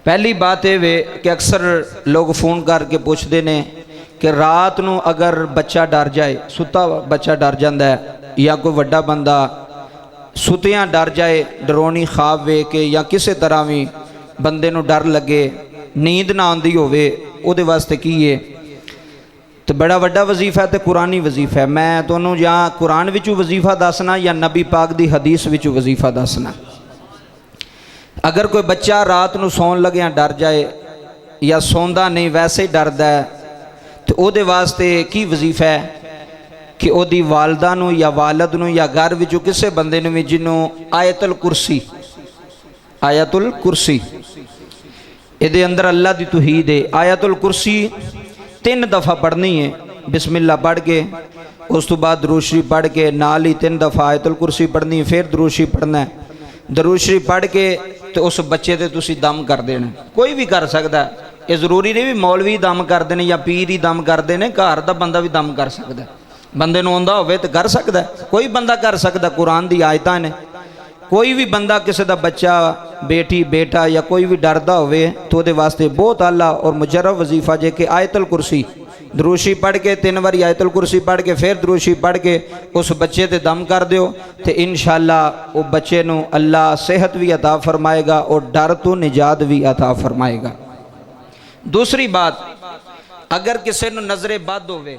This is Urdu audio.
پہلی بات یہ وے کہ اکثر لوگ فون کر کے پوچھتے ہیں کہ رات نو اگر بچہ ڈر جائے، ستا بچہ ڈر جاندہ ہے، یا کوئی وڈا بندہ ستیاں ڈر جائے، ڈرونی خواب وے کے یا کسی طرح بھی بندے نو ڈر لگے، نیند نہ آندی ہوئے، او دے واسطے کیے تو بڑا وڈا وظیفہ ہے تے قرآنی وظیفہ ہے۔ میں تونوں یا قرآن وچوں وظیفہ دسنا یا نبی پاک دی حدیث وچوں وظیفہ دسنا۔ اگر کوئی بچہ رات نو سون لگیاں ڈر جائے یا سوندا نہیں ویسے ڈردا ہے تو او دے واسطے کی وظیفہ ہے کہ او دی والدہ نو یا والد نو یا گھر وچوں کسے بندے نو بھی جنوں آیت الکرسی ادھے اندر اللہ دی توحید ہے، آیت الکرسی 3 دفعہ پڑھنی ہے، بسم اللہ پڑھ کے اس تو بعد درود شریف پڑھ کے نال ہی 3 دفعہ آیت الکرسی پڑھنی ہے، پھر درود شریف پڑھنا ہے۔ درود شریف پڑھ کے تو اس بچے تے تسی دم کر دینا، کوئی بھی کر سکتا ہے، یہ ضروری نہیں بھی مولوی دم کر دینے یا پیر ہی دم کر دینے، گھر دا بندہ بھی دم کر سکتا ہے، بندے نو آندا ہوئے تو کر سکتا ہے، کوئی بندہ کر سکتا ہے، قرآن دی آیتاں نے۔ کوئی بھی بندہ کسی دا بچہ بیٹی بیٹا یا کوئی بھی ڈردا ہوئے تو دے واسطے بہت اعلیٰ اور مجرب وظیفہ جے کہ آیت الکرسی درود شریف پڑھ کے 3 باری آیت الکرسی پڑھ کے پھر درود شریف پڑھ کے اس بچے تے دم کر دیو تے انشاءاللہ وہ بچے نو اللہ صحت بھی عطا فرمائے گا اور ڈر تو نجات بھی عطا فرمائے گا۔ دوسری بات، اگر کسی نو نظر بد ہوئے